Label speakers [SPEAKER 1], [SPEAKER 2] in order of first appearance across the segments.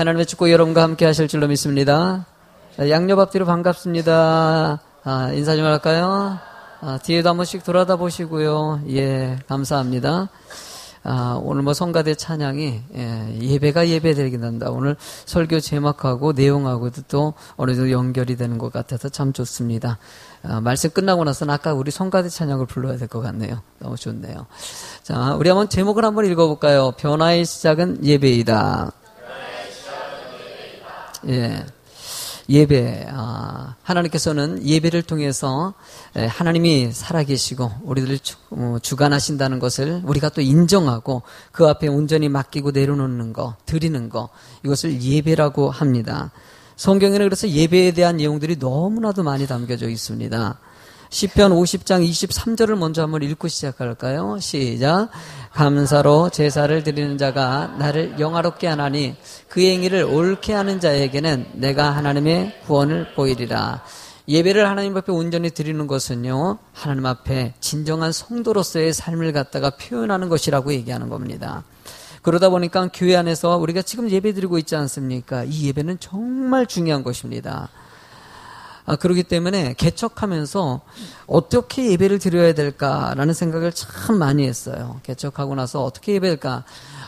[SPEAKER 1] 하나님의 축복 여러분과 함께 하실 줄로 믿습니다. 양녀밥들이 반갑습니다. 인사 좀 할까요? 뒤에도 한 번씩 돌아다 보시고요. 예, 감사합니다. 오늘 뭐 성가대 찬양이 예배가 예배되긴 한다. 오늘 설교 제목하고 내용하고도 또 어느 정도 연결이 되는 것 같아서 참 좋습니다. 말씀 끝나고 나서는 아까 우리 성가대 찬양을 불러야 될 것 같네요. 너무 좋네요. 자, 우리 한번 제목을 한번 읽어볼까요? 변화의 시작은 예배이다. 예. 예배, 하나님께서는 예배를 통해서 하나님이 살아계시고 우리들을 주관하신다는 것을 우리가 또 인정하고 그 앞에 온전히 맡기고 내려놓는 거, 드리는 거, 이것을 예배라고 합니다. 성경에는 그래서 예배에 대한 내용들이 너무나도 많이 담겨져 있습니다. 시편 50장 23절을 먼저 한번 읽고 시작할까요? 시작. 감사로 제사를 드리는 자가 나를 영화롭게 하나니 그의 행위를 옳게 하는 자에게는 내가 하나님의 구원을 보이리라. 예배를 하나님 앞에 온전히 드리는 것은요, 하나님 앞에 진정한 성도로서의 삶을 갖다가 표현하는 것이라고 얘기하는 겁니다. 그러다 보니까 교회 안에서 우리가 지금 예배 드리고 있지 않습니까? 이 예배는 정말 중요한 것입니다. 그렇기 때문에 개척하면서 어떻게 예배를 드려야 될까라는 생각을 참 많이 했어요. 개척하고 나서 어떻게 예배할까?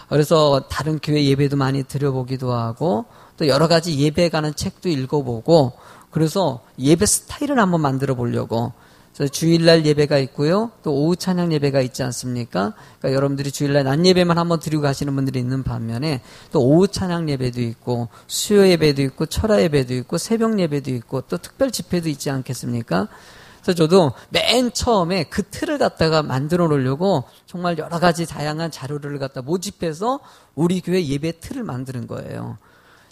[SPEAKER 1] 그래서 다른 교회 예배도 많이 드려보기도 하고 또 여러 가지 예배에 관한 책도 읽어보고 그래서 예배 스타일을 한번 만들어 보려고. 그래서 주일날 예배가 있고요. 또 오후 찬양 예배가 있지 않습니까? 그러니까 여러분들이 주일날 낮 예배만 한번 드리고 가시는 분들이 있는 반면에 또 오후 찬양 예배도 있고 수요 예배도 있고 철야 예배도 있고 새벽 예배도 있고 또 특별 집회도 있지 않겠습니까? 그래서 저도 맨 처음에 그 틀을 갖다가 만들어 놓으려고 정말 여러 가지 다양한 자료를 갖다 모집해서 우리 교회 예배 틀을 만드는 거예요.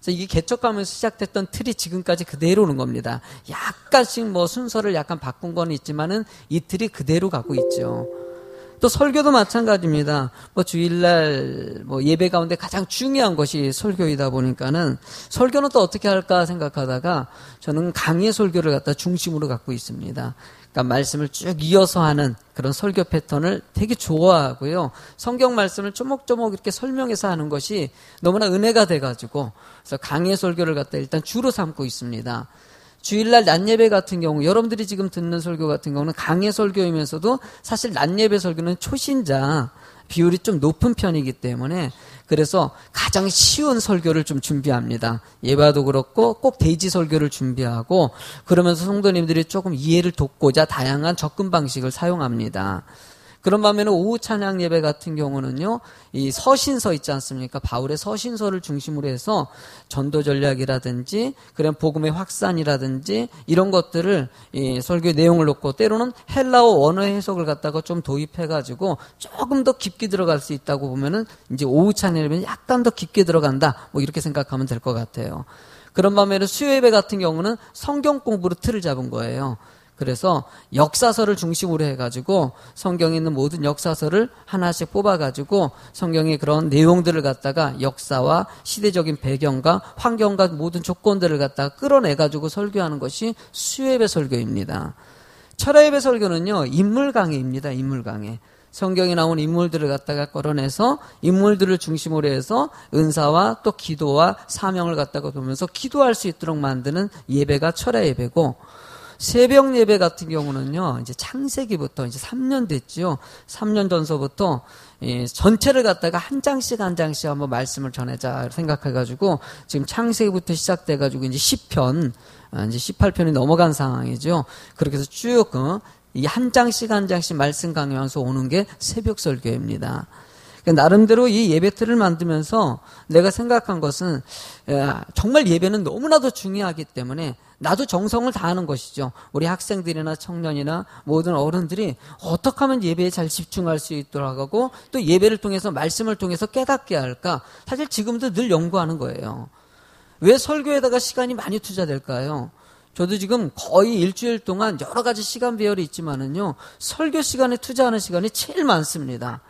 [SPEAKER 1] 그래서 이게 개척하면서 시작됐던 틀이 지금까지 그대로 오는 겁니다. 약간씩 뭐 순서를 약간 바꾼 건 있지만은 이 틀이 그대로 가고 있죠. 또 설교도 마찬가지입니다. 뭐 주일날 뭐 예배 가운데 가장 중요한 것이 설교이다 보니까는 설교는 또 어떻게 할까 생각하다가 저는 강의 설교를 갖다 중심으로 갖고 있습니다. 그러니까 말씀을 쭉 이어서 하는 그런 설교 패턴을 되게 좋아하고요. 성경 말씀을 조목조목 이렇게 설명해서 하는 것이 너무나 은혜가 돼가지고 그래서 강의 설교를 갖다 일단 주로 삼고 있습니다. 주일날 낮 예배 같은 경우 여러분들이 지금 듣는 설교 같은 경우는 강의 설교이면서도 사실 낮 예배 설교는 초신자 비율이 좀 높은 편이기 때문에 그래서 가장 쉬운 설교를 좀 준비합니다. 예배도 그렇고 꼭 대지 설교를 준비하고 그러면서 성도님들이 조금 이해를 돕고자 다양한 접근 방식을 사용합니다. 그런 반면에 오후 찬양 예배 같은 경우는요, 이 서신서 있지 않습니까? 바울의 서신서를 중심으로 해서 전도 전략이라든지, 그런 복음의 확산이라든지, 이런 것들을 이 설교의 내용을 놓고 때로는 헬라어 원어 해석을 갖다가 좀 도입해가지고 조금 더 깊게 들어갈 수 있다고 보면은 이제 오후 찬양 예배는 약간 더 깊게 들어간다. 뭐 이렇게 생각하면 될 것 같아요. 그런 반면에 수요 예배 같은 경우는 성경 공부로 틀을 잡은 거예요. 그래서 역사서를 중심으로 해가지고 성경에 있는 모든 역사서를 하나씩 뽑아가지고 성경의 그런 내용들을 갖다가 역사와 시대적인 배경과 환경과 모든 조건들을 갖다가 끌어내가지고 설교하는 것이 수요예배 설교입니다. 철야예배 설교는요, 인물 강해입니다. 인물 강해. 성경에 나온 인물들을 갖다가 끌어내서 인물들을 중심으로 해서 은사와 또 기도와 사명을 갖다가 보면서 기도할 수 있도록 만드는 예배가 철야예배고, 새벽 예배 같은 경우는요, 이제 창세기부터 이제 3년 됐죠. 3년 전서부터 전체를 갖다가 한 장씩 한 장씩 한번 말씀을 전하자 생각해가지고 지금 창세기부터 시작돼가지고 이제 10편, 이제 18편이 넘어간 상황이죠. 그렇게 해서 쭉 이 한 장씩 한 장씩 말씀 강요하면서 오는 게 새벽 설교입니다. 나름대로 이 예배틀을 만들면서 내가 생각한 것은 정말 예배는 너무나도 중요하기 때문에 나도 정성을 다하는 것이죠. 우리 학생들이나 청년이나 모든 어른들이 어떻게 하면 예배에 잘 집중할 수 있도록 하고 또 예배를 통해서 말씀을 통해서 깨닫게 할까? 사실 지금도 늘 연구하는 거예요. 왜 설교에다가 시간이 많이 투자될까요? 저도 지금 거의 일주일 동안 여러 가지 시간 배열이 있지만은요, 설교 시간에 투자하는 시간이 제일 많습니다.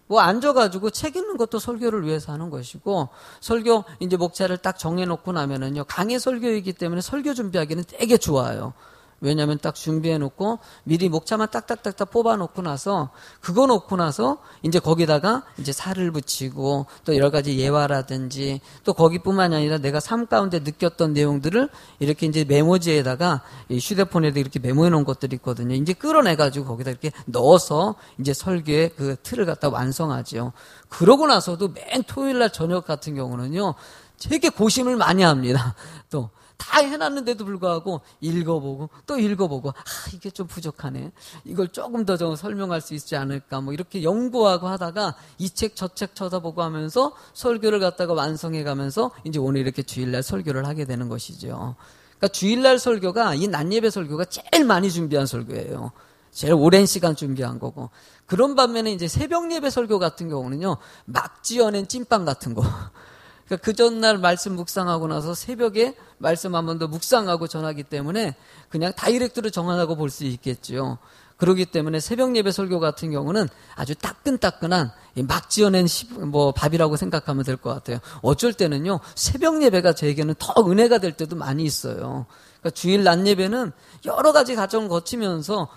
[SPEAKER 1] 뭐 앉아가지고 책 읽는 것도 설교를 위해서 하는 것이고, 설교 이제 목차를 딱 정해놓고 나면은요, 강의 설교이기 때문에 설교 준비하기는 되게 좋아요. 왜냐하면 딱 준비해 놓고 미리 목차만 딱딱딱딱 뽑아 놓고 나서 그거 놓고 나서 이제 거기다가 이제 살을 붙이고 또 여러 가지 예화라든지 또 거기뿐만이 아니라 내가 삶 가운데 느꼈던 내용들을 이렇게 이제 메모지에다가 이 휴대폰에도 이렇게 메모해 놓은 것들이 있거든요. 이제 끌어내 가지고 거기다 이렇게 넣어서 이제 설교의 그 틀을 갖다 완성하죠. 그러고 나서도 맨 토요일 날 저녁 같은 경우는요. 되게 고심을 많이 합니다. 또 다 해놨는데도 불구하고 읽어보고 또 읽어보고 이게 좀 부족하네. 이걸 조금 더 좀 설명할 수 있지 않을까 뭐 이렇게 연구하고 하다가 이 책 저 책 쳐다보고 하면서 설교를 갖다가 완성해가면서 이제 오늘 이렇게 주일날 설교를 하게 되는 것이죠. 그러니까 주일날 설교가 이 낮예배 설교가 제일 많이 준비한 설교예요. 제일 오랜 시간 준비한 거고. 그런 반면에 이제 새벽 예배 설교 같은 경우는요. 막 지어낸 찐빵 같은 거. 그러니까 그 전날 말씀 묵상하고 나서 새벽에 말씀 한 번 더 묵상하고 전하기 때문에 그냥 다이렉트로 정하라고 볼 수 있겠죠. 그렇기 때문에 새벽 예배 설교 같은 경우는 아주 따끈따끈한 막 지어낸 밥이라고 생각하면 될 것 같아요. 어쩔 때는요, 새벽 예배가 저에게는 더 은혜가 될 때도 많이 있어요. 그러니까 주일 낮 예배는 여러 가지 과정을 거치면서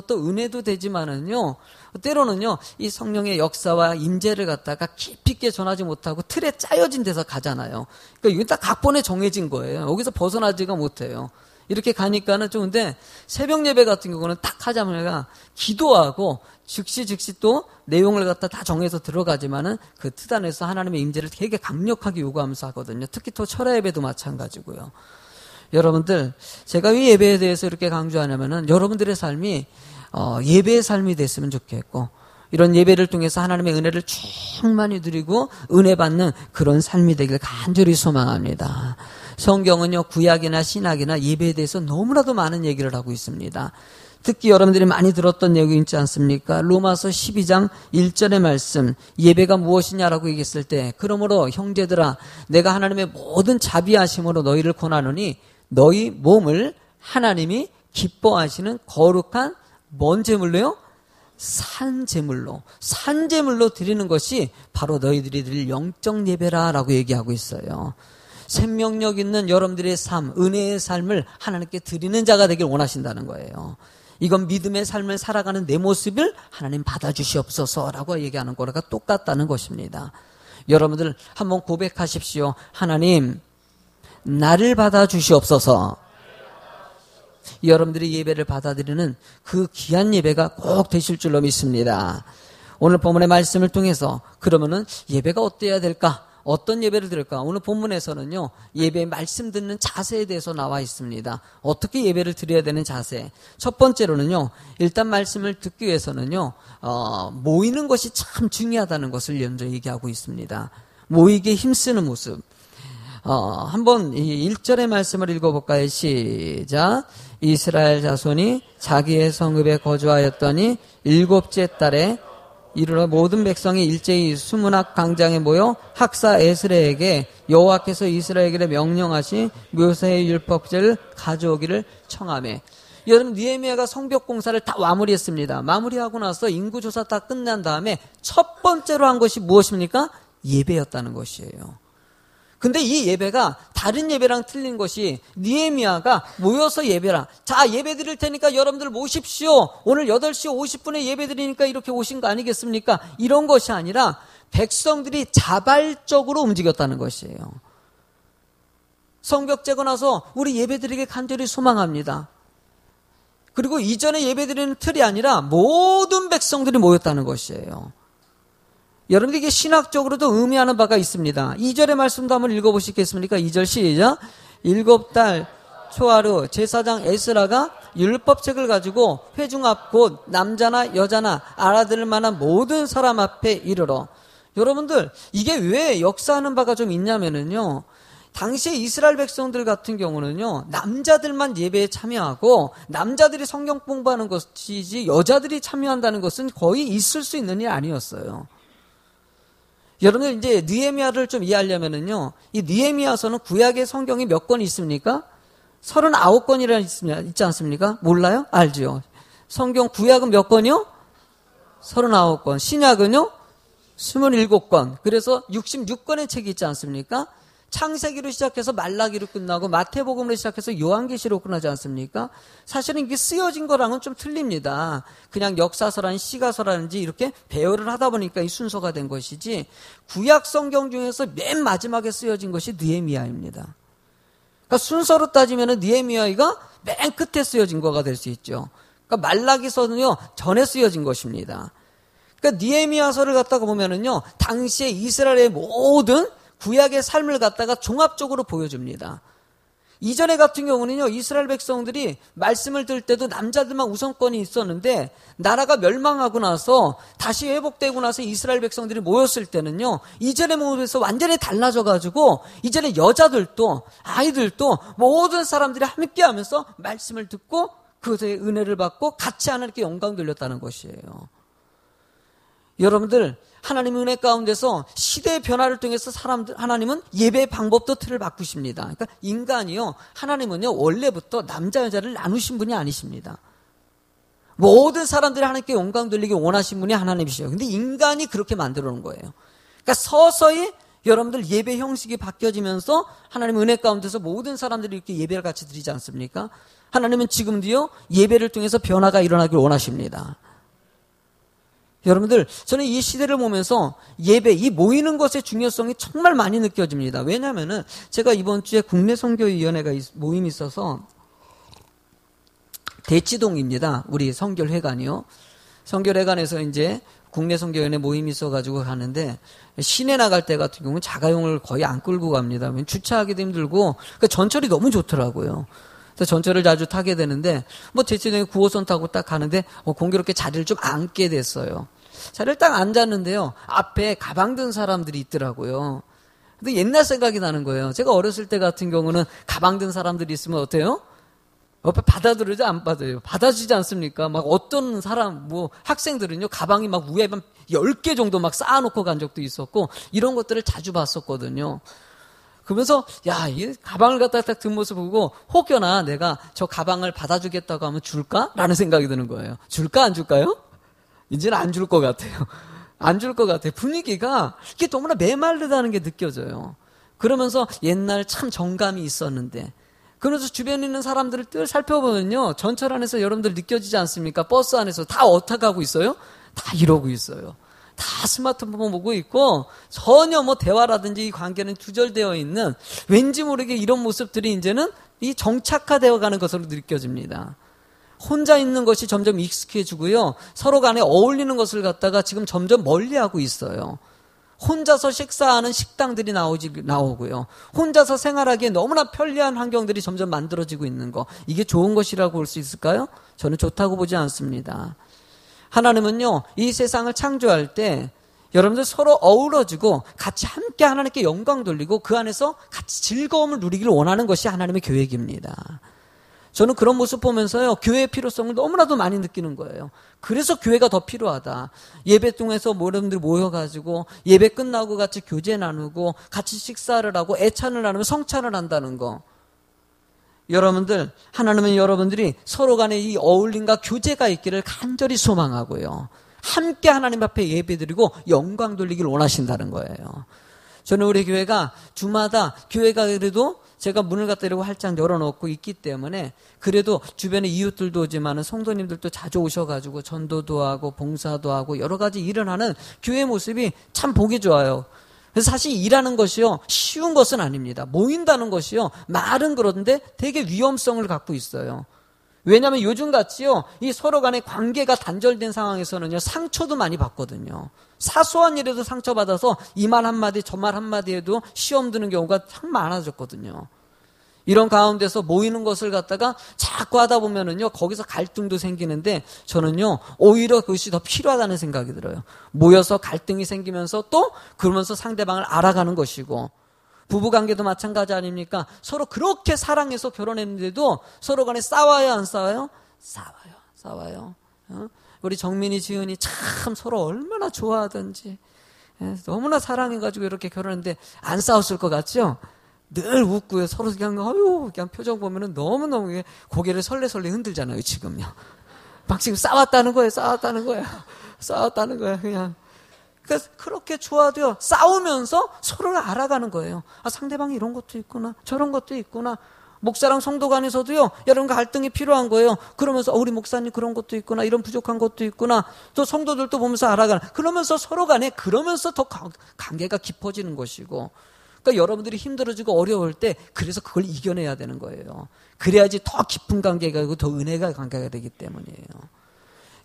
[SPEAKER 1] 또 은혜도 되지만은요, 때로는요, 이 성령의 역사와 임재를 갖다가 깊이 있게 전하지 못하고 틀에 짜여진 데서 가잖아요. 그러니까 이건 딱 각본에 정해진 거예요. 여기서 벗어나지가 못해요. 이렇게 가니까는 좀 근데 새벽 예배 같은 경우는 딱 하자마자 기도하고 즉시 또 내용을 갖다 다 정해서 들어가지만은 그 틀 안에서 하나님의 임재를 되게 강력하게 요구하면서 하거든요. 특히 또 철야 예배도 마찬가지고요. 여러분들, 제가 이 예배에 대해서 이렇게 강조하냐면은 여러분들의 삶이 예배의 삶이 됐으면 좋겠고, 이런 예배를 통해서 하나님의 은혜를 충만히 누리고 은혜 받는 그런 삶이 되길 간절히 소망합니다. 성경은요, 구약이나 신약이나 예배에 대해서 너무나도 많은 얘기를 하고 있습니다. 특히 여러분들이 많이 들었던 내용이 있지 않습니까? 로마서 12장 1절의 말씀, 예배가 무엇이냐라고 얘기했을 때, 그러므로 형제들아, 내가 하나님의 모든 자비하심으로 너희를 권하노니 너희 몸을 하나님이 기뻐하시는 거룩한 뭔 제물로요? 산제물로 드리는 것이 바로 너희들이 드릴 영적 예배라라고 얘기하고 있어요. 생명력 있는 여러분들의 삶, 은혜의 삶을 하나님께 드리는 자가 되길 원하신다는 거예요. 이건 믿음의 삶을 살아가는 내 모습을 하나님 받아주시옵소서라고 얘기하는 거랑 똑같다는 것입니다. 여러분들 한번 고백하십시오. 하나님, 나를 받아주시옵소서. 여러분들이 예배를 받아들이는 그 귀한 예배가 꼭 되실 줄로 믿습니다. 오늘 본문의 말씀을 통해서 그러면은 예배가 어때야 될까? 어떤 예배를 드릴까? 오늘 본문에서는요, 예배의 말씀 듣는 자세에 대해서 나와 있습니다. 어떻게 예배를 드려야 되는 자세. 첫 번째로는요, 일단 말씀을 듣기 위해서는요, 모이는 것이 참 중요하다는 것을 먼저 얘기하고 있습니다. 모이기에 힘쓰는 모습. 한번 이 1절의 말씀을 읽어볼까요? 시작. 이스라엘 자손이 자기의 성읍에 거주하였더니 7째 달에 이르러 모든 백성이 일제히 수문학 광장에 모여 학사 에스라에게 여호와께서 이스라엘에게 명령하신 모세의 율법제를 가져오기를 청하매. 여러분, 느헤미야가 성벽 공사를 다 마무리했습니다. 마무리하고 나서 인구조사 다 끝난 다음에 첫 번째로 한 것이 무엇입니까? 예배였다는 것이에요. 근데 이 예배가 다른 예배랑 틀린 것이 느헤미야가 모여서 예배라. 자, 예배 드릴 테니까 여러분들 모십시오. 오늘 8시 50분에 예배 드리니까 이렇게 오신 거 아니겠습니까? 이런 것이 아니라 백성들이 자발적으로 움직였다는 것이에요. 성벽 재고 나서 우리 예배 드리길 간절히 소망합니다. 그리고 이전에 예배 드리는 틀이 아니라 모든 백성들이 모였다는 것이에요. 여러분들 이게 신학적으로도 의미하는 바가 있습니다. 2절의 말씀도 한번 읽어보시겠습니까? 2절 시작. 7달 초하루 제사장 에스라가 율법책을 가지고 회중 앞 곧 남자나 여자나 알아들을 만한 모든 사람 앞에 이르러. 여러분들 이게 왜 역사하는 바가 좀 있냐면은요, 당시에 이스라엘 백성들 같은 경우는요, 남자들만 예배에 참여하고 남자들이 성경 공부하는 것이지 여자들이 참여한다는 것은 거의 있을 수 있는 일 아니었어요. 여러분들 이제 느헤미야를 좀 이해하려면은요, 이 느헤미야서는 구약의 성경이 몇 권 있습니까? 39권이라 있지 않습니까? 몰라요? 알죠? 성경 구약은 몇 권이요? 39권. 신약은요? 27권. 그래서 66권의 책이 있지 않습니까? 창세기로 시작해서 말라기로 끝나고 마태복음으로 시작해서 요한계시로 끝나지 않습니까? 사실은 이게 쓰여진 거랑은 좀 틀립니다. 그냥 역사서라는 시가서라든지 이렇게 배열을 하다 보니까 이 순서가 된 것이지, 구약 성경 중에서 맨 마지막에 쓰여진 것이 느헤미야입니다. 그러니까 순서로 따지면 느헤미야가 맨 끝에 쓰여진 거가 될 수 있죠. 그러니까 말라기서는요, 전에 쓰여진 것입니다. 그러니까 느헤미야서를 갖다가 보면은요, 당시에 이스라엘의 모든 구약의 삶을 갖다가 종합적으로 보여줍니다. 이전에 같은 경우는요, 이스라엘 백성들이 말씀을 들을 때도 남자들만 우선권이 있었는데, 나라가 멸망하고 나서 다시 회복되고 나서 이스라엘 백성들이 모였을 때는요, 이전의 모습에서 완전히 달라져가지고 이전에 여자들도 아이들도 모든 사람들이 함께 하면서 말씀을 듣고 그것의 은혜를 받고 같이 하나님께 영광 돌렸다는 것이에요. 여러분들, 하나님의 은혜 가운데서 시대의 변화를 통해서 하나님은 예배의 방법도 틀을 바꾸십니다. 그러니까 인간이요, 하나님은요, 원래부터 남자 여자를 나누신 분이 아니십니다. 모든 사람들이 하나님께 영광 돌리기 원하신 분이 하나님이시죠. 근데 인간이 그렇게 만들어 놓은 거예요. 그러니까 서서히 여러분들 예배 형식이 바뀌어지면서 하나님의 은혜 가운데서 모든 사람들이 이렇게 예배를 같이 드리지 않습니까? 하나님은 지금도요, 예배를 통해서 변화가 일어나길 원하십니다. 여러분들, 저는 이 시대를 보면서 예배, 이 모이는 것의 중요성이 정말 많이 느껴집니다. 왜냐하면은 제가 이번 주에 국내 선교위원회가 모임이 있어서, 대치동입니다. 우리 선결회관이요. 선결회관에서 이제 국내 선교위원회 모임이 있어가지고 가는데, 시내 나갈 때 같은 경우는 자가용을 거의 안 끌고 갑니다. 주차하기도 힘들고, 그러니까 전철이 너무 좋더라고요. 그래서 전철을 자주 타게 되는데, 뭐 대치동에 9호선 타고 딱 가는데 공교롭게 자리를 좀 앉게 됐어요. 자리를 딱 앉았는데요, 앞에 가방 든 사람들이 있더라고요. 근데 옛날 생각이 나는 거예요. 제가 어렸을 때 같은 경우는 가방 든 사람들이 있으면 어때요? 옆에 받아들이지 안 받아요. 받아주지 않습니까? 막 어떤 사람, 뭐 학생들은요, 가방이 막 위에 10개 정도 막 쌓아놓고 간 적도 있었고, 이런 것들을 자주 봤었거든요. 그러면서 야, 이 가방을 갖다 딱 든 모습 보고 혹여나 내가 저 가방을 받아주겠다고 하면 줄까? 라는 생각이 드는 거예요. 줄까 안 줄까요? 이제는 안 줄 것 같아요. 안 줄 것 같아요. 분위기가 이게 너무나 메마르다는 게 느껴져요. 그러면서 옛날 참 정감이 있었는데, 그러면서 주변에 있는 사람들을 늘 살펴보면요, 전철 안에서 여러분들 느껴지지 않습니까? 버스 안에서 다 어떻게 하고 있어요? 다 이러고 있어요. 다 스마트폰 보고 있고, 전혀 뭐 대화라든지 이 관계는 두절되어 있는, 왠지 모르게 이런 모습들이 이제는 이 정착화되어 가는 것으로 느껴집니다. 혼자 있는 것이 점점 익숙해지고요, 서로 간에 어울리는 것을 갖다가 지금 점점 멀리하고 있어요. 혼자서 식사하는 식당들이 나오고요, 혼자서 생활하기에 너무나 편리한 환경들이 점점 만들어지고 있는 거, 이게 좋은 것이라고 볼 수 있을까요? 저는 좋다고 보지 않습니다. 하나님은요, 이 세상을 창조할 때 여러분들 서로 어우러지고 같이 함께 하나님께 영광 돌리고 그 안에서 같이 즐거움을 누리기를 원하는 것이 하나님의 계획입니다. 저는 그런 모습 보면서요, 교회의 필요성을 너무나도 많이 느끼는 거예요. 그래서 교회가 더 필요하다. 예배 통해서 여러분들 모여가지고 예배 끝나고 같이 교제 나누고 같이 식사를 하고 애찬을 나누며 성찬을 한다는 거. 여러분들, 하나님은 여러분들이 서로 간에 이 어울림과 교제가 있기를 간절히 소망하고요, 함께 하나님 앞에 예배드리고 영광 돌리기를 원하신다는 거예요. 저는 우리 교회가 주마다, 교회가 그래도 제가 문을 갖다 이러고 활짝 열어놓고 있기 때문에 그래도 주변에 이웃들도 오지만은 성도님들도 자주 오셔가지고 전도도 하고 봉사도 하고 여러 가지 일을 하는 교회 모습이 참 보기 좋아요. 그래서 사실 일하는 것이요, 쉬운 것은 아닙니다. 모인다는 것이요, 말은 그런데 되게 위험성을 갖고 있어요. 왜냐하면 요즘같이요, 이 서로 간의 관계가 단절된 상황에서는요, 상처도 많이 받거든요. 사소한 일에도 상처받아서 이 말 한마디 저 말 한마디에도 시험 드는 경우가 참 많아졌거든요. 이런 가운데서 모이는 것을 갖다가 자꾸 하다 보면은요, 거기서 갈등도 생기는데, 저는요, 오히려 그것이 더 필요하다는 생각이 들어요. 모여서 갈등이 생기면서 또 그러면서 상대방을 알아가는 것이고, 부부관계도 마찬가지 아닙니까? 서로 그렇게 사랑해서 결혼했는데도 서로 간에 싸워요, 안 싸워요? 싸워요. 우리 정민이, 지은이 참 서로 얼마나 좋아하던지, 너무나 사랑해가지고 이렇게 결혼했는데 안 싸웠을 것 같죠? 늘 웃고요, 서로 그냥 표정 보면은 너무너무 고개를 설레설레 흔들잖아요, 지금요. 막 지금 싸웠다는 거예요, 그냥. 그러니까 그렇게 좋아도요, 싸우면서 서로를 알아가는 거예요. 아, 상대방이 이런 것도 있구나, 저런 것도 있구나. 목사랑 성도 간에서도요, 이런 갈등이 필요한 거예요. 그러면서 우리 목사님 그런 것도 있구나, 이런 부족한 것도 있구나. 또 성도들도 보면서 알아가는. 그러면서 서로 간에 그러면서 더 관계가 깊어지는 것이고. 그러니까 여러분들이 힘들어지고 어려울 때 그래서 그걸 이겨내야 되는 거예요. 그래야지 더 깊은 관계가 되고 더 은혜가 관계가 되기 때문이에요.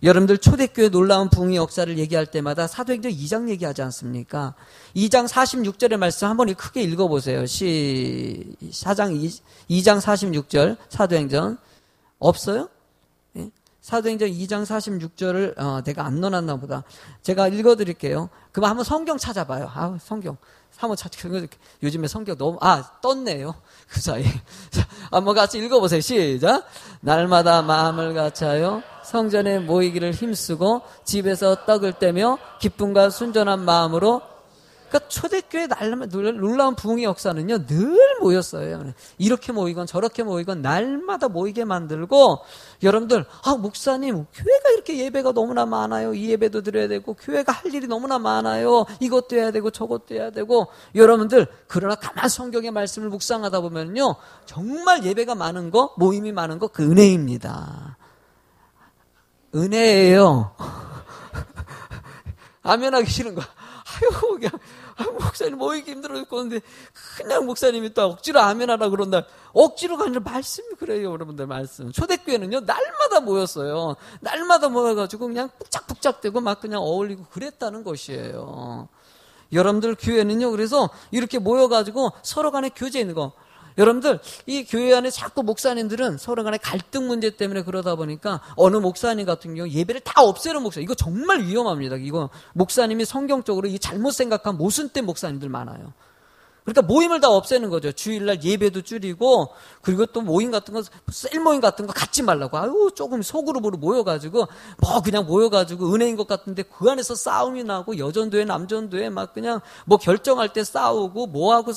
[SPEAKER 1] 여러분들 초대교회 놀라운 부흥의 역사를 얘기할 때마다 사도행전 2장 얘기하지 않습니까? 2장 46절의 말씀 한번 크게 읽어보세요. 2장 46절 사도행전 없어요? 예? 사도행전 2장 46절을 내가 안 넣어놨나 보다. 제가 읽어드릴게요. 그럼 한번 성경 찾아봐요. 아, 성경 한번 요즘에 성경 너무 떴네요. 그 사이에 한번 같이 읽어보세요. 시작. 날마다 마음을 같이하여 성전에 모이기를 힘쓰고 집에서 떡을 떼며 기쁨과 순전한 마음으로. 그러니까 초대교회 놀라운 부흥의 역사는요, 늘 모였어요. 이렇게 모이건 저렇게 모이건 날마다 모이게 만들고, 여러분들, 목사님, 교회가 이렇게 예배가 너무나 많아요. 이 예배도 드려야 되고, 교회가 할 일이 너무나 많아요. 이것도 해야 되고, 저것도 해야 되고, 여러분들, 그러나 가만 성경의 말씀을 묵상하다 보면요, 정말 예배가 많은 거, 모임이 많은 거, 그 은혜입니다. 은혜예요. 아멘하기 싫은 거. 아유, 그냥, 목사님 모이기 힘들어 죽겠는데, 그냥 목사님이 또 억지로 아멘하라 그런다. 억지로가 아니라 말씀이 그래요, 여러분들 말씀. 초대교회는요, 날마다 모였어요. 날마다 모여가지고 그냥 푹짝푹짝대고 막 그냥 어울리고 그랬다는 것이에요. 여러분들 교회는요, 그래서 이렇게 모여가지고 서로 간에 교제 있는 거. 여러분들, 이 교회 안에 자꾸 목사님들은 서로 간에 갈등 문제 때문에 그러다 보니까 어느 목사님 같은 경우 예배를 다 없애는 목사. 이거 정말 위험합니다. 이거 목사님이 성경적으로 이 잘못 생각한 모순된 목사님들 많아요. 그러니까 모임을 다 없애는 거죠. 주일날 예배도 줄이고, 그리고 또 모임 같은 거, 셀 모임 같은 거 갖지 말라고. 아유, 조금 소그룹으로 모여가지고, 그냥 모여가지고 은혜인 것 같은데 그 안에서 싸움이 나고, 여전도회, 남전도회 막 그냥 결정할 때 싸우고, 뭐하고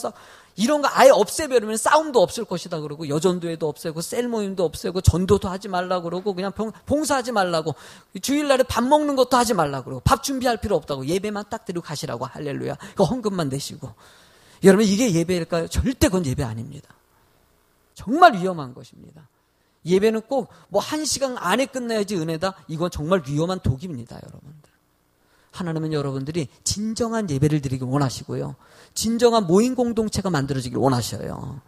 [SPEAKER 1] 이런 거 아예 없애버리면 싸움도 없을 것이다 그러고, 여전도회도 없애고, 셀 모임도 없애고, 전도도 하지 말라고 그러고, 그냥 봉사하지 말라고, 주일날에 밥 먹는 것도 하지 말라고 그러고, 밥 준비할 필요 없다고, 예배만 딱 드리고 가시라고, 할렐루야. 그 헌금만 내시고. 여러분, 이게 예배일까요? 절대 그건 예배 아닙니다. 정말 위험한 것입니다. 예배는 꼭 1시간 안에 끝내야지 은혜다? 이건 정말 위험한 독입니다, 여러분들. 하나님은 여러분들이 진정한 예배를 드리길 원하시고요. 진정한 모임 공동체가 만들어지길 원하셔요.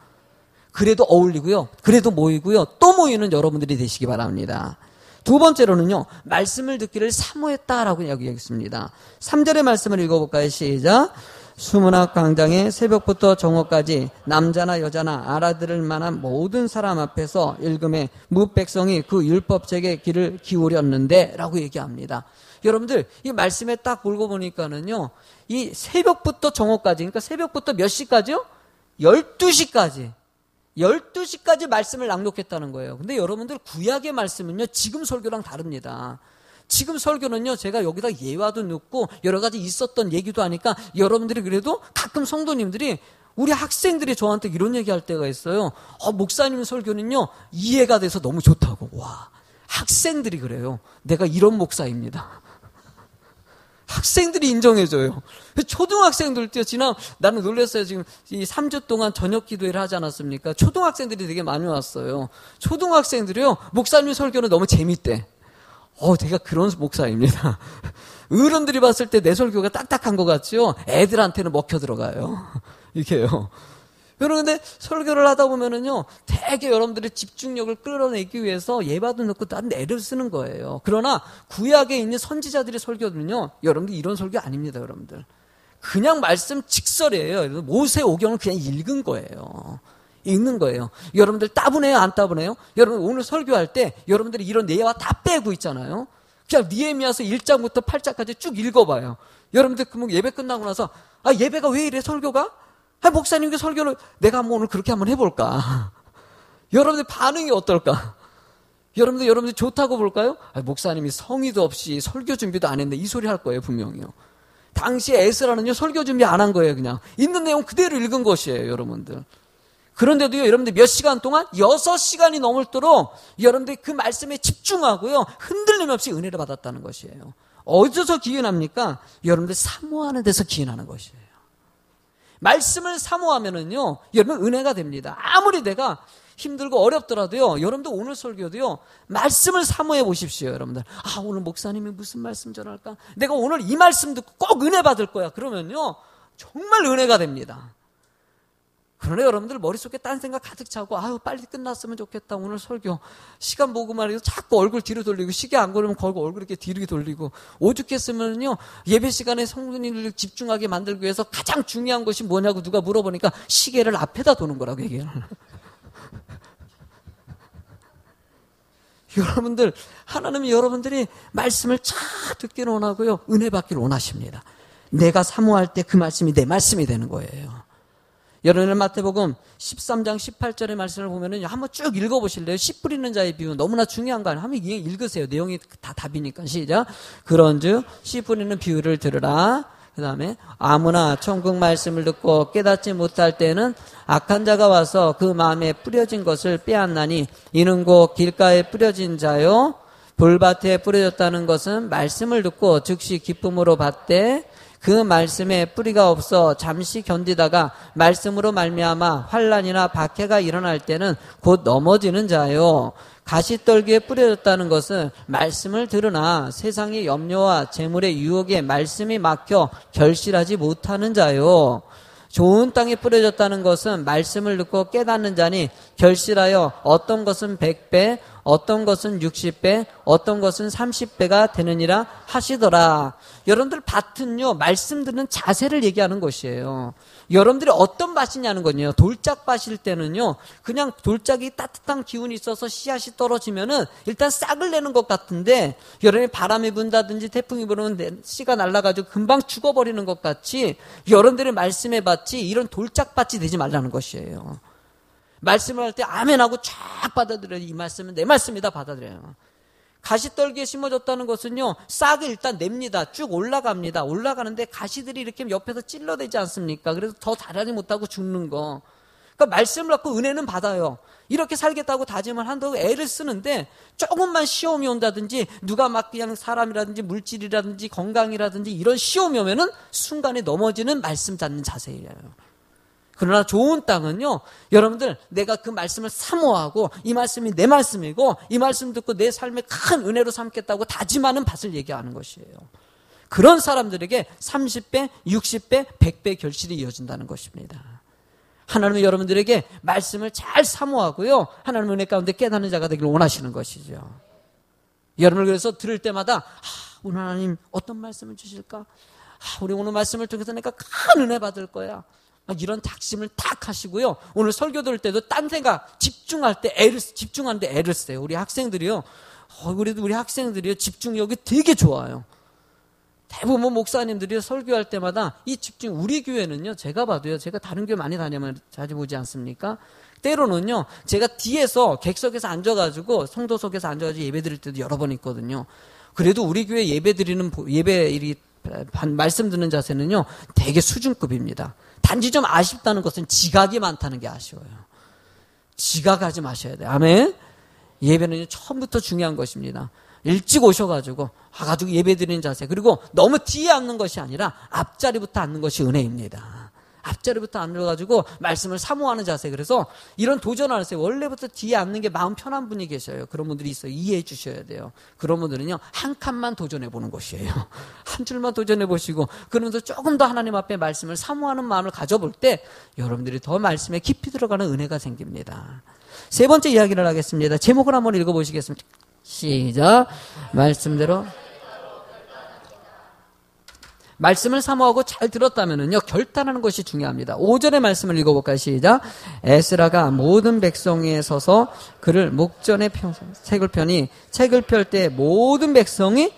[SPEAKER 1] 그래도 어울리고요. 그래도 모이고요. 또 모이는 여러분들이 되시기 바랍니다. 두 번째로는요, 말씀을 듣기를 사모했다라고 이야기했습니다. 3절의 말씀을 읽어볼까요? 시작. 수문학 광장에 새벽부터 정오까지 남자나 여자나 알아들을 만한 모든 사람 앞에서 읽음에 무백성이 그 율법책의 귀를 기울였는데 라고 얘기합니다. 여러분들, 이 말씀에 딱 보고 보니까는요, 이 새벽부터 정오까지, 그러니까 새벽부터 몇 시까지요? 12시까지. 12시까지 말씀을 낭독했다는 거예요. 근데 여러분들, 구약의 말씀은요, 지금 설교랑 다릅니다. 지금 설교는요, 제가 여기다 예화도 넣고 여러 가지 있었던 얘기도 하니까 여러분들이 그래도 가끔 성도님들이, 우리 학생들이 저한테 이런 얘기할 때가 있어요. 목사님 설교는요, 이해가 돼서 너무 좋다고. 와, 학생들이 그래요. 내가 이런 목사입니다. 학생들이 인정해줘요. 초등학생들도 나는 놀랐어요. 지금 이 3주 동안 저녁 기도회를 하지 않았습니까? 초등학생들이 되게 많이 왔어요. 초등학생들이요, 목사님 설교는 너무 재밌대. 내가 그런 목사입니다. 어른들이 봤을 때 내 설교가 딱딱한 것 같죠? 애들한테는 먹혀 들어가요. 이게요. 그런데 설교를 하다 보면은요, 되게 여러분들의 집중력을 끌어내기 위해서 예화도 넣고 딴 애를 쓰는 거예요. 그러나 구약에 있는 선지자들의 설교들은요, 여러분들 이런 설교 아닙니다, 여러분들. 그냥 말씀 직설이에요. 모세오경을 그냥 읽은 거예요. 읽는 거예요. 여러분들 따분해요? 안 따분해요? 여러분 오늘 설교할 때 여러분들이 이런 예화 다 빼고 있잖아요. 그냥 느헤미야서 1장부터 8장까지 쭉 읽어봐요. 여러분들 그럼 예배 끝나고 나서 예배가 왜 이래 설교가? 목사님께 설교를 내가 오늘 그렇게 한번 해볼까? 여러분들 반응이 어떨까? 여러분들 좋다고 볼까요? 목사님이 성의도 없이 설교 준비도 안 했는데 이 소리 할 거예요, 분명히요. 당시에 에스라는요, 설교 준비 안 한 거예요. 그냥 있는 내용 그대로 읽은 것이에요, 여러분들. 그런데도요, 여러분들 몇 시간 동안 6시간이 넘도록 여러분들이 그 말씀에 집중하고요, 흔들림 없이 은혜를 받았다는 것이에요. 어디서 기인합니까? 여러분들 사모하는 데서 기인하는 것이에요. 말씀을 사모하면은요, 여러분 은혜가 됩니다. 아무리 내가 힘들고 어렵더라도요, 여러분들 오늘 설교도요, 말씀을 사모해 보십시오, 여러분들. 아, 오늘 목사님이 무슨 말씀 전할까? 내가 오늘 이 말씀 듣고 꼭 은혜 받을 거야. 그러면요, 정말 은혜가 됩니다. 그러나 여러분들 머릿속에 딴 생각 가득 차고, 아유, 빨리 끝났으면 좋겠다. 오늘 설교. 시간 보고 말이죠. 자꾸 얼굴 뒤로 돌리고, 시계 안 걸으면 걸고 얼굴 이렇게 뒤로 돌리고, 오죽했으면요, 예배 시간에 성도님들을 집중하게 만들기 위해서 가장 중요한 것이 뭐냐고 누가 물어보니까 시계를 앞에다 도는 거라고 얘기해요. 여러분들, 하나님이 여러분들이 말씀을 잘 듣기를 원하고요, 은혜 받기를 원하십니다. 내가 사모할 때 그 말씀이 내 말씀이 되는 거예요. 여러분들 마태복음 13장 18절의 말씀을 보면은 한번 쭉 읽어보실래요? 씨 뿌리는 자의 비유 너무나 중요한 거 아니에요? 한번 읽으세요. 내용이 다 답이니까. 시작. 그런즉 씨 뿌리는 비유를 들으라. 그 다음에 아무나 천국 말씀을 듣고 깨닫지 못할 때는 악한 자가 와서 그 마음에 뿌려진 것을 빼앗나니 이는 곧 길가에 뿌려진 자요 불밭에 뿌려졌다는 것은 말씀을 듣고 즉시 기쁨으로 받되 그 말씀에 뿌리가 없어 잠시 견디다가 말씀으로 말미암아 환난이나 박해가 일어날 때는 곧 넘어지는 자요. 가시떨기에 뿌려졌다는 것은 말씀을 들으나 세상의 염려와 재물의 유혹에 말씀이 막혀 결실하지 못하는 자요. 좋은 땅에 뿌려졌다는 것은 말씀을 듣고 깨닫는 자니 결실하여 어떤 것은 100배, 어떤 것은 60배, 어떤 것은 30배가 되느니라 하시더라. 여러분들 밭은요, 말씀 듣는 자세를 얘기하는 것이에요. 여러분들이 어떤 밭이냐는 거예요. 돌짝 밭일 때는요, 그냥 돌짝이 따뜻한 기운이 있어서 씨앗이 떨어지면은 일단 싹을 내는 것 같은데, 여러분이 바람이 분다든지 태풍이 불으면 씨가 날아가지고 금방 죽어버리는 것 같이 여러분들의 말씀의 밭이 이런 돌짝 밭이 되지 말라는 것이에요. 말씀을 할 때 아멘하고 쫙 받아들여요. 이 말씀은 내 말씀이다 받아들여요. 가시떨기에 심어졌다는 것은요, 싹을 일단 냅니다. 쭉 올라갑니다. 올라가는데 가시들이 이렇게 옆에서 찔러대지 않습니까? 그래서 더 자라지 못하고 죽는 거. 그러니까 말씀을 갖고 은혜는 받아요. 이렇게 살겠다고 다짐을 한다고 애를 쓰는데 조금만 시험이 온다든지 누가 막 그냥 사람이라든지 물질이라든지 건강이라든지 이런 시험이 오면은 순간에 넘어지는 말씀 잡는 자세예요. 그러나 좋은 땅은요, 여러분들 내가 그 말씀을 사모하고 이 말씀이 내 말씀이고 이 말씀 듣고 내 삶에 큰 은혜로 삼겠다고 다짐하는 밭을 얘기하는 것이에요. 그런 사람들에게 30배, 60배, 100배 결실이 이어진다는 것입니다. 하나님은 여러분들에게 말씀을 잘 사모하고요, 하나님의 은혜 가운데 깨닫는 자가 되기를 원하시는 것이죠. 여러분을 그래서 들을 때마다 오늘 하나님 어떤 말씀을 주실까? 우리 오늘 말씀을 통해서 내가 큰 은혜 받을 거야. 이런 작심을 탁 하시고요. 오늘 설교 들을 때도 딴 생각 집중하는데 애를 써요. 우리 학생들이요. 우리 학생들이요. 집중력이 되게 좋아요. 대부분 목사님들이 설교할 때마다 이 집중, 우리 교회는요, 제가 봐도요, 제가 다른 교회 많이 다니면 자주 보지 않습니까? 때로는요, 제가 뒤에서 객석에서 앉아가지고, 성도석에서 앉아가지고 예배 드릴 때도 여러 번 있거든요. 그래도 우리 교회 말씀 듣는 자세는요, 되게 수준급입니다. 단지 좀 아쉽다는 것은 지각이 많다는 게 아쉬워요. 지각하지 마셔야 돼요. 아멘? 예배는 처음부터 중요한 것입니다. 일찍 오셔가지고 예배 드리는 자세, 그리고 너무 뒤에 앉는 것이 아니라 앞자리부터 앉는 것이 은혜입니다. 앞자리부터 앉아가지고 말씀을 사모하는 자세. 그래서 이런 도전을 하세요. 원래부터 뒤에 앉는 게 마음 편한 분이 계셔요. 그런 분들이 있어요. 이해해 주셔야 돼요. 그런 분들은요, 한 칸만 도전해 보는 것이에요. 한 줄만 도전해 보시고, 그러면서 조금 더 하나님 앞에 말씀을 사모하는 마음을 가져볼 때 여러분들이 더 말씀에 깊이 들어가는 은혜가 생깁니다. 세 번째 이야기를 하겠습니다. 제목을 한번 읽어보시겠습니다. 시작. 말씀대로. 말씀을 사모하고 잘 들었다면은요, 결단하는 것이 중요합니다. 5절의 말씀을 읽어볼까요? 시작. 에스라가 모든 백성에 서서 그를 목전에 책을 펴니 책을 펼 때 모든 백성이,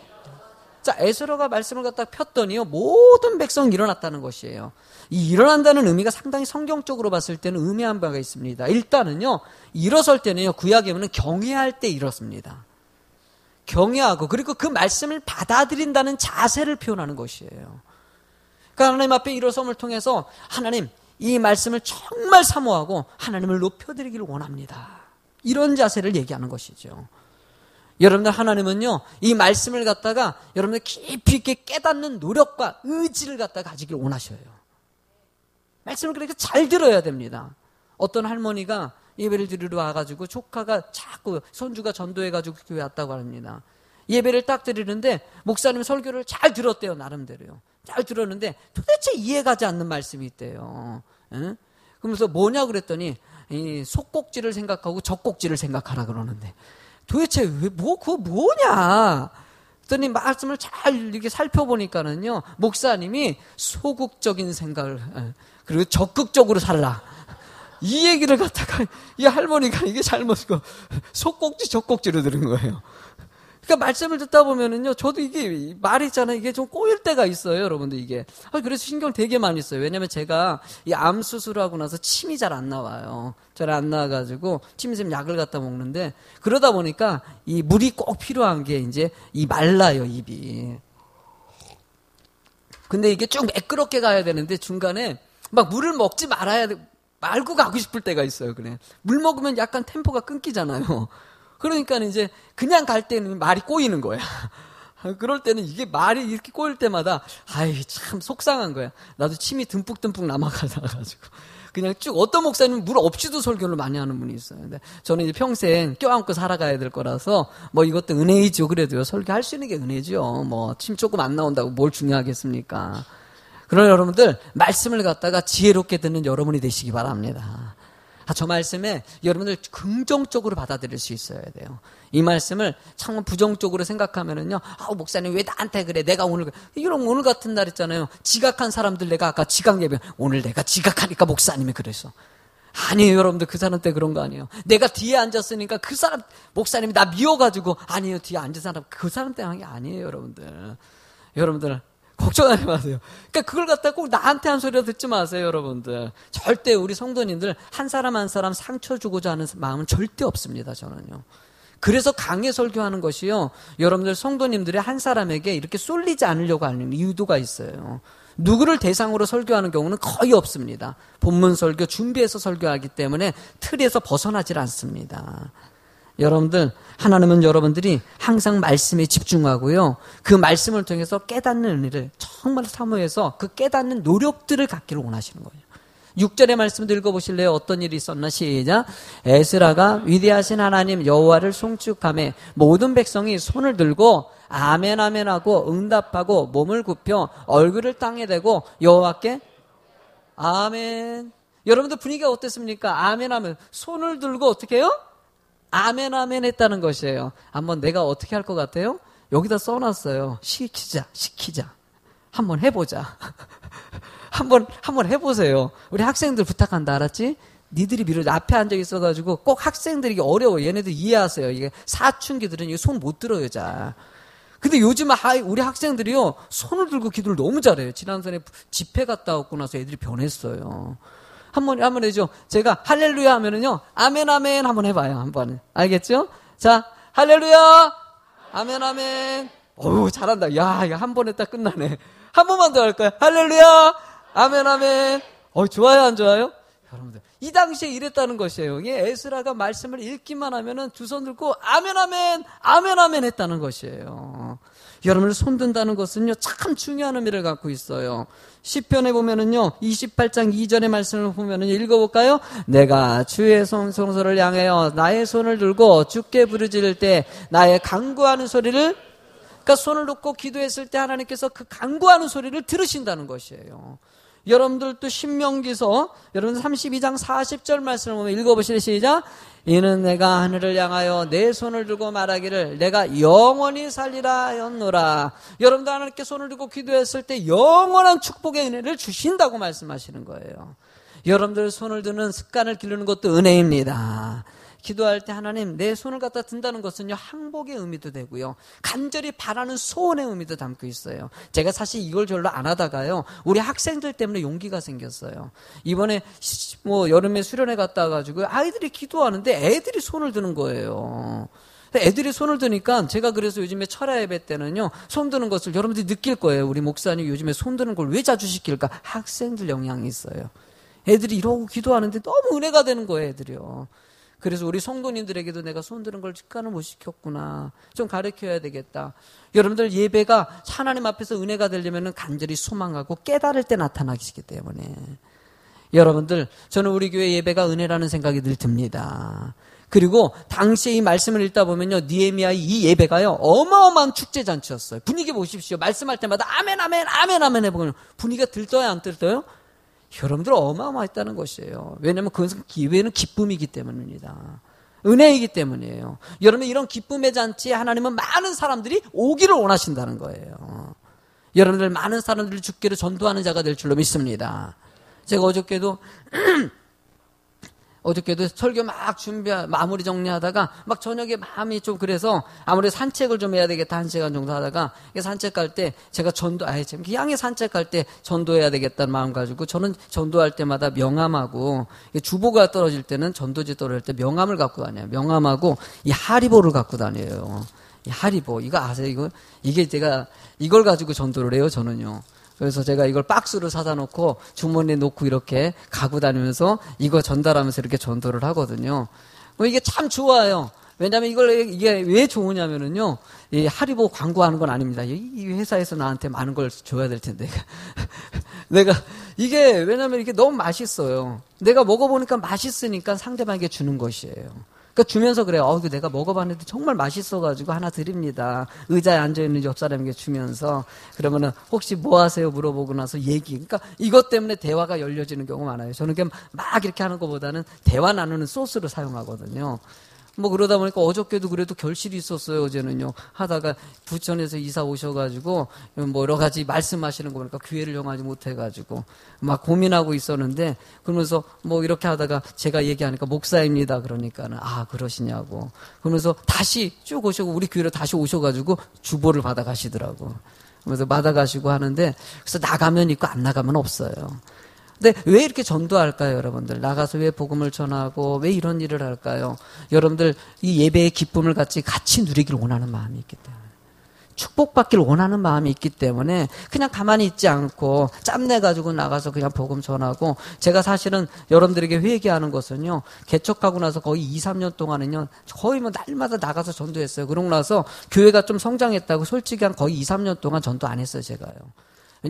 [SPEAKER 1] 자, 에스라가 말씀을 갖다 폈더니요, 모든 백성이 일어났다는 것이에요. 이 일어난다는 의미가 상당히 성경적으로 봤을 때는 의미한 바가 있습니다. 일단은요, 일어설 때는요, 구약에는 경외할 때 일었습니다. 경외하고, 그리고 그 말씀을 받아들인다는 자세를 표현하는 것이에요. 그러니까 하나님 앞에 일어섬을 통해서 하나님, 이 말씀을 정말 사모하고 하나님을 높여드리기를 원합니다. 이런 자세를 얘기하는 것이죠. 여러분들 하나님은요, 이 말씀을 갖다가 여러분들 깊이 있게 깨닫는 노력과 의지를 갖다가 가지길 원하셔요. 말씀을 그러니까 잘 들어야 됩니다. 어떤 할머니가 예배를 드리러 와가지고 조카가 자꾸 손주가 전도해가지고 교회 왔다고 합니다. 예배를 딱 드리는데 목사님 설교를 잘 들었대요. 나름대로요. 잘 들었는데 도대체 이해가지 않는 말씀이 있대요. 응? 그러면서 뭐냐 그랬더니 이 속꼭지를 생각하고 젖꼭지를 생각하라 그러는데 도대체 그거 뭐냐? 그랬더니 말씀을 잘 이렇게 살펴보니까는요, 목사님이 소극적인 생각을, 그리고 적극적으로 살라. 이 얘기를 갖다가 이 할머니가 이게 잘못이고 속꼭지, 젖꼭지로 들은 거예요. 그러니까 말씀을 듣다 보면은요, 저도 이게 말이 있잖아요. 이게 좀 꼬일 때가 있어요, 여러분들 이게. 그래서 신경 되게 많이 써요. 왜냐면 제가 이 암 수술하고 나서 침이 잘 안 나와요. 잘 안 나와가지고 침샘 약을 갖다 먹는데 그러다 보니까 이 물이 꼭 필요한 게 이제 이 말라요, 입이. 근데 이게 쭉 매끄럽게 가야 되는데 중간에 막 물을 먹지 말고 가고 싶을 때가 있어요, 그래. 물 먹으면 약간 템포가 끊기잖아요. 그러니까 이제 그냥 갈 때는 말이 꼬이는 거야. 그럴 때는 이게 말이 이렇게 꼬일 때마다 아이 참 속상한 거야. 나도 침이 듬뿍듬뿍 남아가지고 그냥 쭉 어떤 목사님은 물 없이도 설교를 많이 하는 분이 있어요. 근데 저는 이제 평생 껴안고 살아가야 될 거라서 뭐 이것도 은혜이죠. 그래도요 설교할 수 있는 게 은혜죠. 뭐 침 조금 안 나온다고 뭘 중요하겠습니까? 그러나 여러분들 말씀을 갖다가 지혜롭게 듣는 여러분이 되시기 바랍니다. 저 말씀에 여러분들 긍정적으로 받아들일 수 있어야 돼요. 이 말씀을 참 부정적으로 생각하면은요, 목사님 왜 나한테 그래? 내가 오늘, 이런 오늘 같은 날 있잖아요. 지각한 사람들 내가 아까 지각 예배, 오늘 내가 지각하니까 목사님이 그랬어. 아니에요, 여러분들. 그 사람 때 그런 거 아니에요. 내가 뒤에 앉았으니까 그 사람, 목사님이 나 미워가지고, 아니에요, 뒤에 앉은 사람, 그 사람 때문에 한 게 아니에요, 여러분들. 여러분들. 걱정하지 마세요. 그러니까 그걸 갖다 꼭 나한테 한 소리로 듣지 마세요, 여러분들. 절대 우리 성도님들 한 사람 한 사람 상처 주고자 하는 마음은 절대 없습니다, 저는요. 그래서 강해 설교하는 것이요, 여러분들 성도님들이 한 사람에게 이렇게 쏠리지 않으려고 하는 이유도가 있어요. 누구를 대상으로 설교하는 경우는 거의 없습니다. 본문 설교 준비해서 설교하기 때문에 틀에서 벗어나질 않습니다. 여러분들, 하나님은 여러분들이 항상 말씀에 집중하고요, 그 말씀을 통해서 깨닫는 은혜를 정말 사모해서 그 깨닫는 노력들을 갖기를 원하시는 거예요. 6절의 말씀도 읽어보실래요? 어떤 일이 있었나? 시작. 에스라가 위대하신 하나님 여호와를 송축하며 모든 백성이 손을 들고 아멘 아멘 하고 응답하고 몸을 굽혀 얼굴을 땅에 대고 여호와께 아멘. 여러분들 분위기가 어땠습니까? 아멘 하면 손을 들고 어떻게 해요? 아멘 아멘 했다는 것이에요. 한번 내가 어떻게 할 것 같아요? 여기다 써놨어요. 시키자. 한번 해보자. 한번 해보세요. 우리 학생들 부탁한다, 알았지? 니들이 앞에 앉아 있어가지고 꼭 학생들이 이게 어려워. 얘네들 이해하세요. 이게 사춘기들은 이게 손 못 들어요, 잘. 근데 요즘 우리 학생들이요, 손을 들고 기도를 너무 잘해요. 지난번에 집회 갔다 왔고 나서 애들이 변했어요. 한번 해줘. 제가 할렐루야 하면은요, 아멘, 아멘 한번 해봐요. 한번. 알겠죠? 자, 할렐루야! 아멘, 아멘. 어우, 잘한다. 야, 이거 한 번 했다 끝나네. 한 번만 더 할까요? 할렐루야! 아멘, 아멘. 좋아요, 안 좋아요? 여러분들, 이 당시에 이랬다는 것이에요. 이게 에스라가 말씀을 읽기만 하면은 두 손 들고 아멘, 아멘, 아멘, 아멘 했다는 것이에요. 여러분들 손 든다는 것은요, 참 중요한 의미를 갖고 있어요. 시편에 보면은요, 28장 2절의 말씀을 보면은 읽어볼까요? 내가 주의 성소를 향하여 나의 손을 들고 주께 부르짖을 때 나의 간구하는 소리를, 그러니까 손을 놓고 기도했을 때 하나님께서 그 간구하는 소리를 들으신다는 것이에요. 여러분들도 신명기서 여러분 32장 40절 말씀을 보면 읽어보시죠. 시작. 이는 내가 하늘을 향하여 내 손을 들고 말하기를 내가 영원히 살리라 하였노라. 여러분들 하나님께 손을 들고 기도했을 때 영원한 축복의 은혜를 주신다고 말씀하시는 거예요. 여러분들 손을 드는 습관을 기르는 것도 은혜입니다. 기도할 때 하나님 내 손을 갖다 든다는 것은요, 항복의 의미도 되고요, 간절히 바라는 소원의 의미도 담고 있어요. 제가 사실 이걸 별로 안 하다가요, 우리 학생들 때문에 용기가 생겼어요. 이번에 여름에 수련회 갔다 와가지고 아이들이 기도하는데 애들이 손을 드는 거예요. 애들이 손을 드니까 제가 그래서 요즘에 철야 예배 때는요, 손 드는 것을 여러분들이 느낄 거예요. 우리 목사님 요즘에 손 드는 걸 왜 자주 시킬까? 학생들 영향이 있어요. 애들이 이러고 기도하는데 너무 은혜가 되는 거예요, 애들이요. 그래서 우리 성도님들에게도 내가 손드는 걸 직관을 못 시켰구나. 좀 가르쳐야 되겠다. 여러분들 예배가 하나님 앞에서 은혜가 되려면 간절히 소망하고 깨달을 때 나타나시기 때문에 여러분들 저는 우리 교회 예배가 은혜라는 생각이 늘 듭니다. 그리고 당시에 이 말씀을 읽다 보면요, 느헤미야의 이 예배가요 어마어마한 축제잔치였어요. 분위기 보십시오. 말씀할 때마다 아멘 아멘 아멘 아멘 해보면 분위기가 들떠요 안 들떠요? 여러분들 어마어마했다는 것이에요. 왜냐하면 그것은 예배는 기쁨이기 때문입니다. 은혜이기 때문이에요. 여러분 이런 기쁨의 잔치에 하나님은 많은 사람들이 오기를 원하신다는 거예요. 여러분들 많은 사람들이 주께로 전도하는 자가 될 줄로 믿습니다. 제가 어저께도 설교 막 마무리 정리하다가 막 저녁에 마음이 좀 그래서 아무래도 산책을 좀 해야 되겠다 1시간 정도 하다가 산책할 때 제가 양의 산책할 때 전도해야 되겠다는 마음 가지고 저는 전도할 때마다 명함하고 주보가 떨어질 때는 전도지 떨어질 때 명함을 갖고 다녀요. 명함하고 이 하리보를 갖고 다녀요. 이 하리보 이거 아세요? 이게 제가 이걸 가지고 전도를 해요. 저는요. 그래서 제가 이걸 박스로 사다 놓고 주머니에 놓고 이렇게 가고 다니면서 이거 전달하면서 이렇게 전도를 하거든요. 이게 참 좋아요. 왜냐하면 이게 왜 좋으냐면은요, 이 하리보 광고하는 건 아닙니다. 이 회사에서 나한테 많은 걸 줘야 될 텐데. 왜냐면 이게 너무 맛있어요. 내가 먹어보니까 맛있으니까 상대방에게 주는 것이에요. 그러니까 주면서 그래요. 내가 먹어봤는데 정말 맛있어가지고 하나 드립니다. 의자에 앉아있는 옆 사람에게 주면서 그러면은 혹시 뭐 하세요? 물어보고 나서 그러니까 이것 때문에 대화가 열려지는 경우가 많아요. 저는 막 이렇게 하는 것보다는 대화 나누는 소스를 사용하거든요. 그러다 보니까 어저께도 그래도 결실이 있었어요. 어제는요. 하다가 부천에서 이사 오셔가지고 여러 가지 말씀하시는 거 보니까 기회를 이용하지 못해가지고 막 고민하고 있었는데 그러면서 이렇게 하다가 제가 얘기하니까 목사입니다. 그러니까는 그러시냐고. 그러면서 다시 쭉 오시고 우리 교회로 다시 오셔가지고 주보를 받아가시더라고. 그래서 받아가시고 하는데 그래서 나가면 있고 안 나가면 없어요. 근데 왜 이렇게 전도할까요, 여러분들? 나가서 왜 복음을 전하고 왜 이런 일을 할까요? 여러분들 이 예배의 기쁨을 같이 누리길 원하는 마음이 있기 때문에 축복받기를 원하는 마음이 있기 때문에 그냥 가만히 있지 않고 짬내가지고 나가서 그냥 복음 전하고 제가 사실은 여러분들에게 회개하는 것은요 개척하고 나서 거의 2-3년 동안은요 거의 날마다 나가서 전도했어요. 그러고 나서 교회가 좀 성장했다고 솔직히 한 거의 2-3년 동안 전도 안 했어요, 제가요.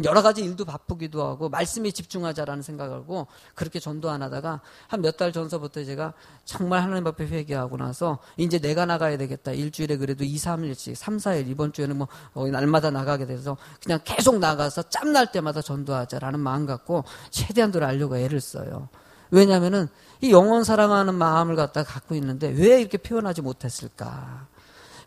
[SPEAKER 1] 여러 가지 일도 바쁘기도 하고 말씀에 집중하자라는 생각하고 그렇게 전도 안 하다가 한 몇 달 전서부터 제가 정말 하나님 앞에 회개하고 나서 이제 내가 나가야 되겠다. 일주일에 그래도 2-3일씩 3-4일 이번 주에는 날마다 나가게 돼서 그냥 계속 나가서 짬날 때마다 전도하자라는 마음 갖고 최대한도로 하려고 애를 써요. 왜냐하면은 이 영혼 사랑하는 마음을 갖고 있는데 왜 이렇게 표현하지 못했을까?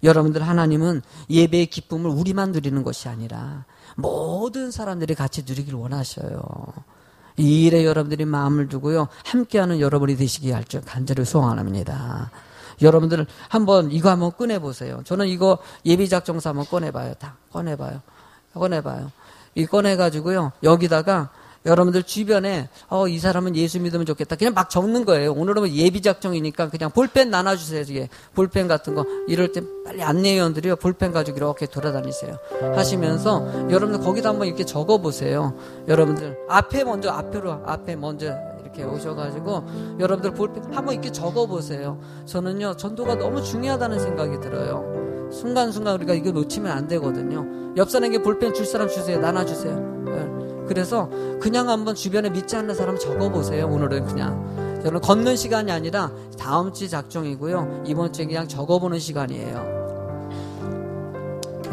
[SPEAKER 1] 여러분들 하나님은 예배의 기쁨을 우리만 누리는 것이 아니라 모든 사람들이 같이 누리길 원하셔요. 이 일에 여러분들이 마음을 두고요 함께하는 여러분이 되시기 할 줄 간절히 소원합니다. 여러분들 이거 한번 꺼내보세요. 저는 이거 예비작정서 한번 꺼내봐요. 다 꺼내봐요. 이 꺼내가지고요 여기다가 여러분들 주변에 이 사람은 예수 믿으면 좋겠다. 그냥 막 적는 거예요. 오늘은 예비작정이니까 그냥 볼펜 나눠주세요. 이게 볼펜 같은 거 이럴 때 빨리 안내위원들이요 볼펜 가지고 이렇게 돌아다니세요. 하시면서 여러분들 거기다 한번 이렇게 적어보세요. 여러분들 앞에 먼저 이렇게 오셔가지고 여러분들 볼펜 한번 이렇게 적어보세요. 저는요 전도가 너무 중요하다는 생각이 들어요. 순간순간 우리가 이거 놓치면 안 되거든요. 옆 사람에게 볼펜 줄 사람 주세요. 나눠주세요. 그래서 그냥 한번 주변에 믿지 않는 사람 적어보세요. 오늘은 그냥 저는 걷는 시간이 아니라 다음 주 작정이고요 이번 주에 그냥 적어보는 시간이에요.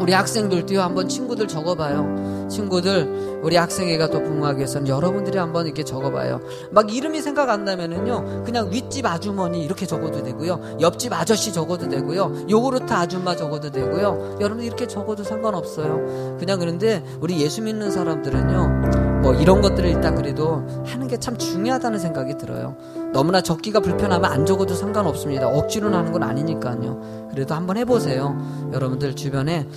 [SPEAKER 1] 우리 학생들도요 한번 친구들 적어봐요. 친구들 우리 학생회가 또 부흥하기 위해서는 여러분들이 한번 이렇게 적어봐요. 막 이름이 생각 안 나면은요 그냥 윗집 아주머니 이렇게 적어도 되고요 옆집 아저씨 적어도 되고요 요구르트 아줌마 적어도 되고요 여러분 이렇게 적어도 상관없어요. 그냥 그런데 우리 예수 믿는 사람들은요 이런 것들을 일단 그래도 하는 게 참 중요하다는 생각이 들어요. 너무나 적기가 불편하면 안 적어도 상관없습니다. 억지로 하는 건 아니니까요. 그래도 한번 해보세요. 여러분들 주변에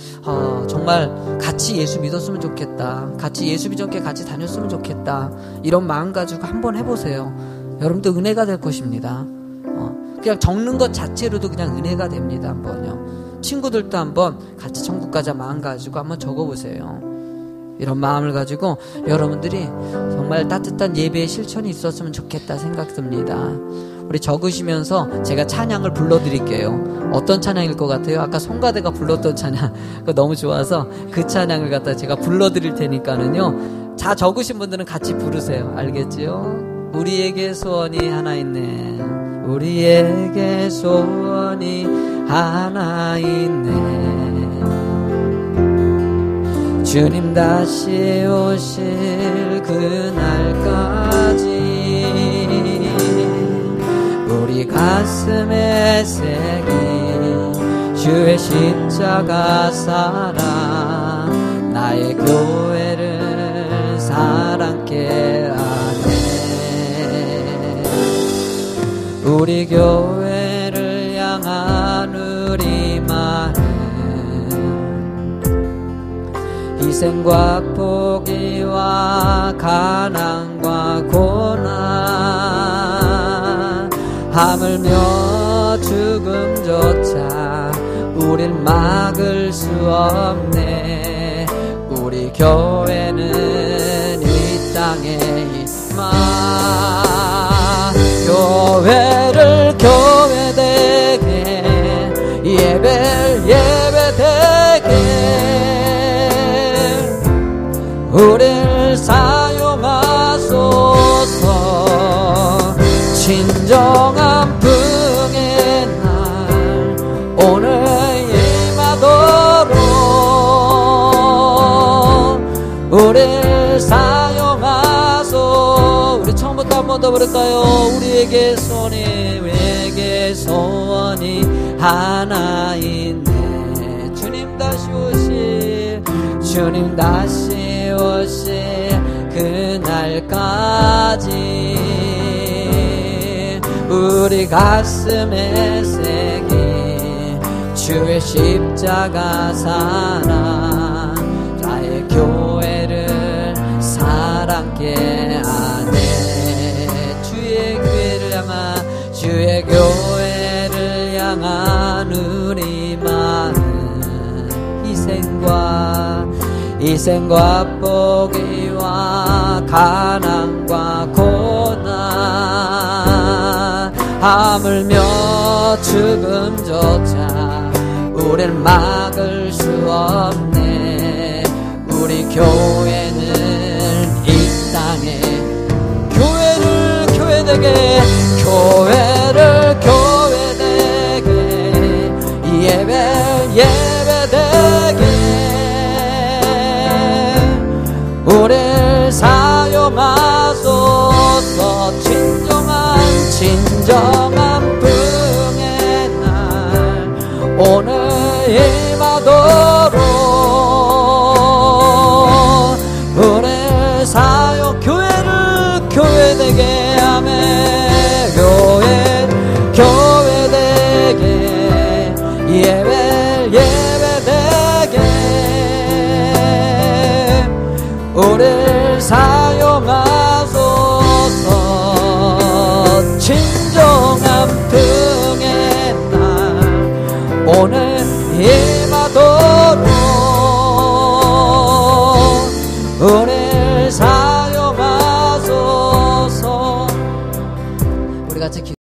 [SPEAKER 1] 정말 같이 예수 믿었으면 좋겠다. 같이 예수 비전교회 같이 다녔으면 좋겠다. 이런 마음 가지고 한번 해보세요. 여러분도 은혜가 될 것입니다. 그냥 적는 것 자체로도 그냥 은혜가 됩니다. 한번요. 친구들도 한번 같이 천국 가자 마음 가지고 한번 적어보세요. 이런 마음을 가지고 여러분들이 정말 따뜻한 예배의 실천이 있었으면 좋겠다 생각 듭니다. 우리 적으시면서 제가 찬양을 불러드릴게요. 어떤 찬양일 것 같아요? 아까 송가대가 불렀던 찬양, 그거 너무 좋아서 그 찬양을 갖다 제가 불러드릴 테니까는요. 자, 적으신 분들은 같이 부르세요. 알겠지요? 우리에게 소원이 하나 있네. 우리에게 소원이 하나 있네. 주님 다시 오실 그날까지 우리 가슴에 새긴 주의 십자가 사랑, 나의 교회를 사랑케 하네. 우리 교회를 향한 우리만은 희생과 포기와 가난과 고난, 하물며 죽음조차 우릴 막을 수 없네. 우리 교회는 이 땅에 있마. 교회를 교회되게, 예배를 예배되게 우릴 사용하소서. 진정한 풍의 날 오늘 임하도록 우릴 사용하소. 우리 처음부터 한 번 더 부를까요? 우리에게 소원이 하나 있네. 주님 다시 오실 그날까지 우리 가슴에 새긴 주의 십자가 사랑, 나의 교회를 사랑케 하네. 주의 교회를 향한 우리만은 희생과 포기와 가난과 고난, 하물며 죽음조차 우릴 막을 수 없네. 우리 교회는 이 땅에 교회되게 예배되게 우릴 사용하소서. 진정한 풍의 날 오늘 임하도록 우릴 사용, 교회를 교회되게 하네. 교회되게 예배되게 우릴 사용하소서.